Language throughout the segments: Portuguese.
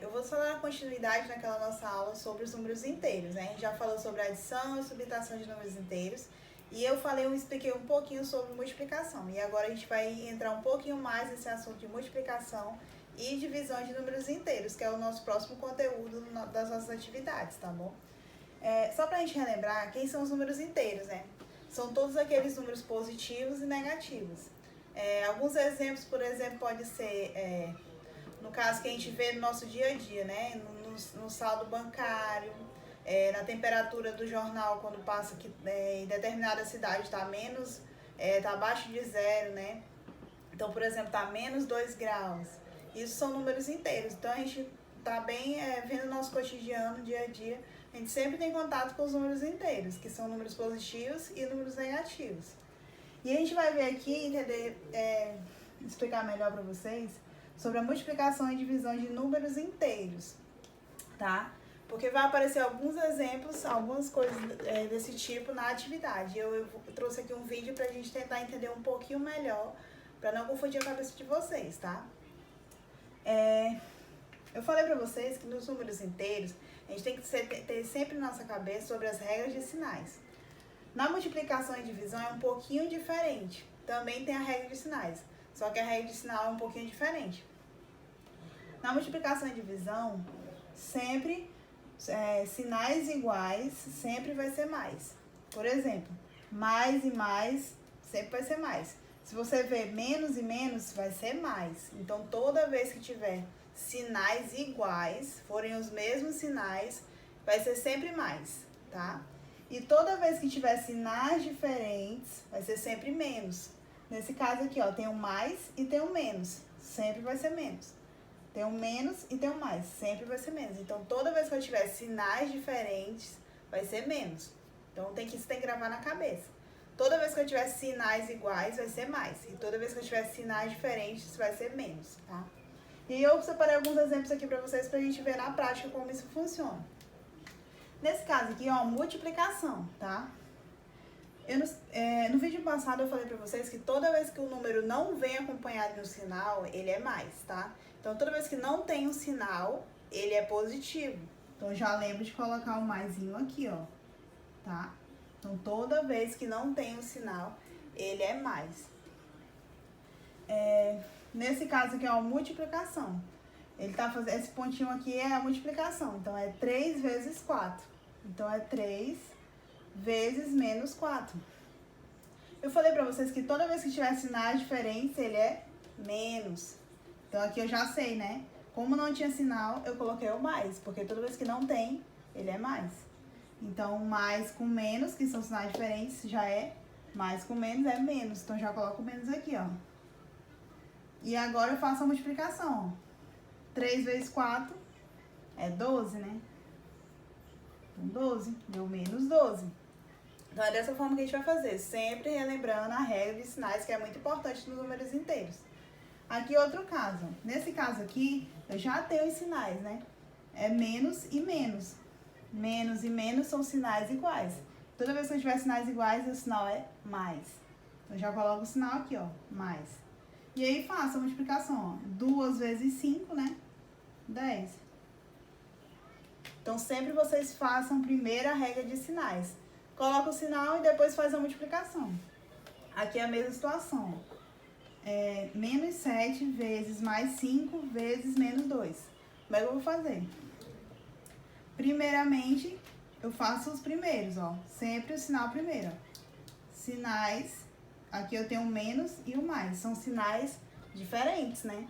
Eu vou só dar continuidade naquela nossa aula sobre os números inteiros, né? A gente já falou sobre adição e subtração de números inteiros. E eu expliquei um pouquinho sobre multiplicação. E agora a gente vai entrar um pouquinho mais nesse assunto de multiplicação e divisão de números inteiros, que é o nosso próximo conteúdo das nossas atividades, tá bom? Só pra gente relembrar, quem são os números inteiros, né? São todos aqueles números positivos e negativos. Alguns exemplos, por exemplo, pode ser, no caso que a gente vê no nosso dia a dia, né? No saldo bancário, na temperatura do jornal, quando passa que em determinada cidade está menos, está abaixo de zero, né? Então, por exemplo, está menos 2 graus. Isso são números inteiros. Então, a gente está bem vendo o nosso cotidiano, dia a dia. A gente sempre tem contato com os números inteiros, que são números positivos e números negativos. E a gente vai ver aqui, explicar melhor para vocês sobre a multiplicação e divisão de números inteiros, tá? Porque vai aparecer alguns exemplos, algumas coisas desse tipo na atividade. Eu trouxe aqui um vídeo pra gente tentar entender um pouquinho melhor, pra não confundir a cabeça de vocês, tá? Eu falei pra vocês que nos números inteiros, a gente tem que ter sempre na nossa cabeça sobre as regras de sinais. Na multiplicação e divisão é um pouquinho diferente. Também tem a regra de sinais, só que a regra de sinal é um pouquinho diferente. Na multiplicação e divisão, sempre sinais iguais sempre vai ser mais. Por exemplo, mais e mais sempre vai ser mais. Se você ver menos e menos, vai ser mais. Então, toda vez que tiver sinais iguais, forem os mesmos sinais, vai ser sempre mais, tá? E toda vez que tiver sinais diferentes, vai ser sempre menos. Nesse caso aqui, ó, tem o mais e tem o menos. Sempre vai ser menos. Tem o menos e tem o mais. Sempre vai ser menos. Então, toda vez que eu tiver sinais diferentes, vai ser menos. Então, isso tem que gravar na cabeça. Toda vez que eu tiver sinais iguais, vai ser mais. E toda vez que eu tiver sinais diferentes, vai ser menos, tá? E eu separei alguns exemplos aqui pra vocês pra gente ver na prática como isso funciona. Nesse caso aqui, ó, multiplicação, tá? No vídeo passado eu falei pra vocês que toda vez que o número não vem acompanhado de um sinal, ele é mais, tá? Então, toda vez que não tem um sinal, ele é positivo. Então, já lembro de colocar o maisinho aqui, ó, tá? Então, toda vez que não tem um sinal, ele é mais. Nesse caso aqui, ó, multiplicação. Ele tá fazendo, esse pontinho aqui é a multiplicação. Então, é 3 vezes 4. Então, é 3 vezes menos 4. Eu falei pra vocês que toda vez que tiver sinais diferentes, ele é menos. Então, aqui eu já sei, né? Como não tinha sinal, eu coloquei o mais. Porque toda vez que não tem, ele é mais. Então, mais com menos, que são sinais diferentes, já é mais com menos, é menos. Então, já coloco o menos aqui, ó. E agora eu faço a multiplicação, ó. 3 vezes 4 é 12, né? Então, 12, deu menos 12. Então, é dessa forma que a gente vai fazer, sempre relembrando a regra de sinais, que é muito importante nos números inteiros. Aqui, outro caso. Nesse caso aqui, eu já tenho os sinais, né? É menos e menos. Menos e menos são sinais iguais. Toda vez que eu tiver sinais iguais, o sinal é mais. Então, já coloco o sinal aqui, ó, mais. E aí, faço a multiplicação, ó. 2 vezes 5, né? 10. Então, sempre vocês façam primeiro a regra de sinais. Coloca o sinal e depois faz a multiplicação. Aqui é a mesma situação. Menos 7 vezes mais 5 vezes menos 2. Como é que eu vou fazer? Primeiramente, eu faço os primeiros, ó. Sempre o sinal primeiro, ó. Sinais, aqui eu tenho o menos e o mais. São sinais diferentes, né?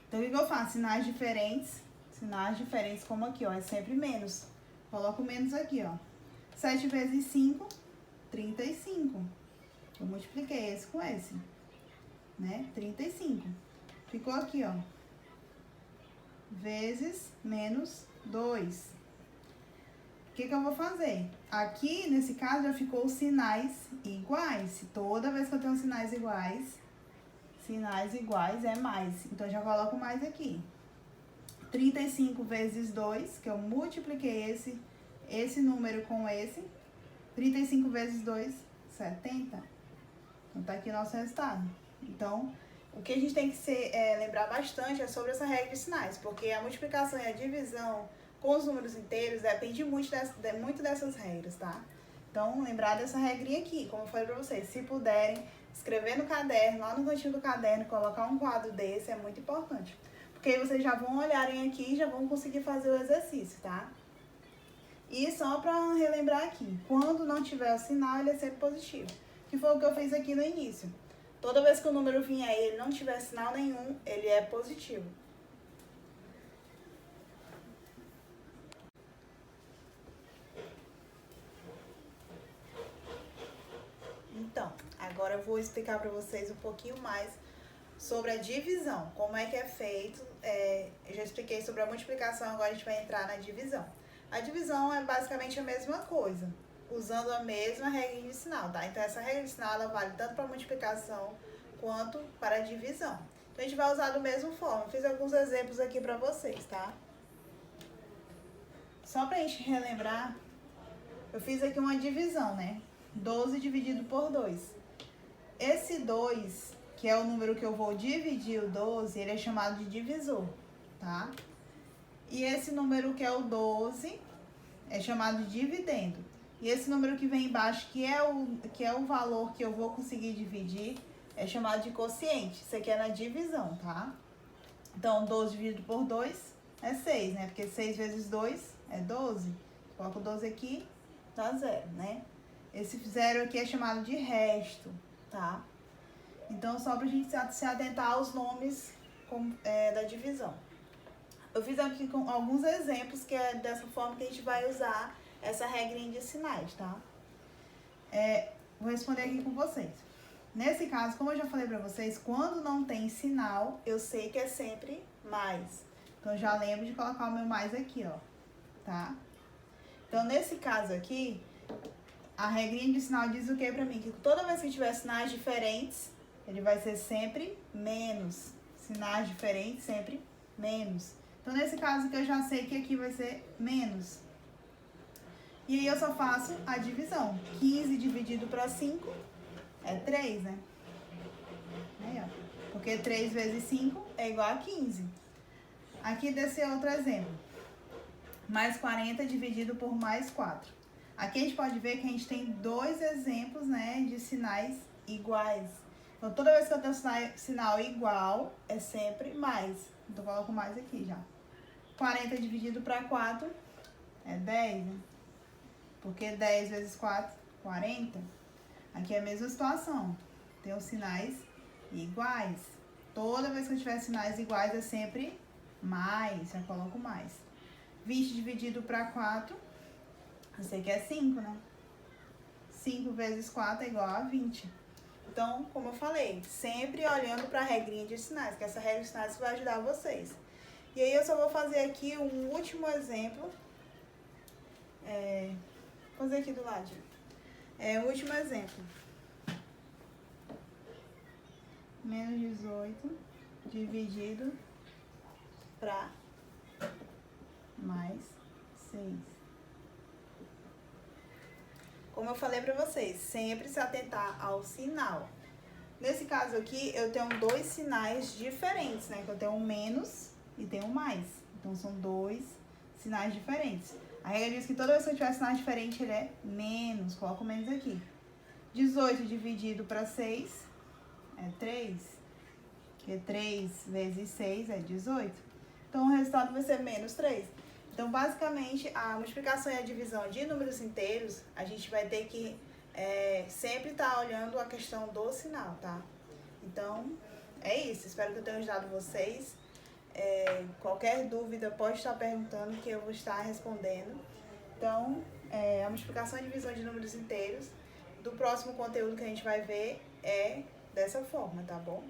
Então, o que eu faço? Sinais diferentes como aqui, ó, é sempre menos. Coloco o menos aqui, ó. 7 vezes 5, 35. Eu multipliquei esse com esse, né? 35. Ficou aqui, ó. Vezes menos 2. O que eu vou fazer? Aqui, nesse caso, já ficou os sinais iguais. Toda vez que eu tenho sinais iguais é mais. Então, eu já coloco mais aqui. 35 vezes 2, que eu multipliquei esse número com esse. 35 vezes 2, 70. Então, tá aqui o nosso resultado. Então, o que a gente tem que lembrar bastante é sobre essa regra de sinais, porque a multiplicação e a divisão com os números inteiros depende muito dessas regras, tá? Então, lembrar dessa regrinha aqui, como eu falei pra vocês, se puderem, escrever no caderno, lá no cantinho do caderno, colocar um quadro desse é muito importante. Porque aí vocês já vão olharem aqui e já vão conseguir fazer o exercício, tá? E só pra relembrar aqui, quando não tiver o sinal, ele é sempre positivo. Que foi o que eu fiz aqui no início. Toda vez que o número vier e ele não tiver sinal nenhum, ele é positivo. Então, agora eu vou explicar para vocês um pouquinho mais sobre a divisão, como é que é feito. Eu já expliquei sobre a multiplicação, agora a gente vai entrar na divisão. A divisão é basicamente a mesma coisa, usando a mesma regra de sinal, tá? Então, essa regra de sinal ela vale tanto para multiplicação quanto para a divisão. Então, a gente vai usar da mesma forma. Eu fiz alguns exemplos aqui para vocês, tá? Só para a gente relembrar, eu fiz aqui uma divisão, né? 12 dividido por 2. Esse 2, que é o número que eu vou dividir o 12, ele é chamado de divisor, tá? E esse número que é o 12 é chamado de dividendo. E esse número que vem embaixo, que é o valor que eu vou conseguir dividir, é chamado de quociente. Isso aqui é na divisão, tá? Então, 12 dividido por 2 é 6, né? Porque 6 vezes 2 é 12. Coloco o 12 aqui, dá 0, né? Esse 0 aqui é chamado de resto, tá? Então, só pra gente se atentar aos nomes da divisão. Eu fiz aqui com alguns exemplos, que é dessa forma que a gente vai usar essa regrinha de sinais, tá? Vou responder aqui com vocês. Nesse caso, como eu já falei pra vocês, quando não tem sinal, eu sei que é sempre mais. Então, já lembro de colocar o meu mais aqui, ó, tá? Então, nesse caso aqui, a regrinha de sinal diz o que pra mim? Que toda vez que tiver sinais diferentes, ele vai ser sempre menos. Sinais diferentes, sempre menos. Então, nesse caso aqui, eu já sei que aqui vai ser menos. E aí, eu só faço a divisão. 15 dividido para 5 é 3, né? Aí, ó. Porque 3 vezes 5 é igual a 15. Aqui, desse outro exemplo. Mais 40 dividido por mais 4. Aqui, a gente pode ver que a gente tem dois exemplos, né, de sinais iguais. Então, toda vez que eu tenho sinal igual, é sempre mais. Então, eu coloco mais aqui já. 40 dividido para 4 é 10, né? Porque 10 vezes 4, 40. Aqui é a mesma situação. Tem os sinais iguais. Toda vez que eu tiver sinais iguais, é sempre mais. Já coloco mais. 20 dividido para 4, eu sei que é 5, né? 5 vezes 4 é igual a 20. Então, como eu falei, sempre olhando para a regrinha de sinais, que essa regra de sinais vai ajudar vocês. E aí, eu só vou fazer aqui um último exemplo. Vou fazer aqui do ladinho. O último exemplo. Menos 18 dividido para mais 6. Como eu falei para vocês, sempre se atentar ao sinal. Nesse caso aqui, eu tenho dois sinais diferentes, né? Que eu tenho um menos e tenho um mais. Então, são dois sinais diferentes. A regra diz que toda vez que eu tiver sinal diferente, ele é menos. Coloco menos aqui. 18 dividido para 6 é 3. Porque 3 vezes 6 é 18. Então, o resultado vai ser menos 3. Então, basicamente, a multiplicação e a divisão de números inteiros, a gente vai ter que sempre estar olhando a questão do sinal, tá? Então, é isso. Espero que eu tenha ajudado vocês. Qualquer dúvida pode estar perguntando que eu vou estar respondendo. Então, a multiplicação e divisão de números inteiros do próximo conteúdo que a gente vai ver é dessa forma, tá bom?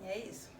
E é isso.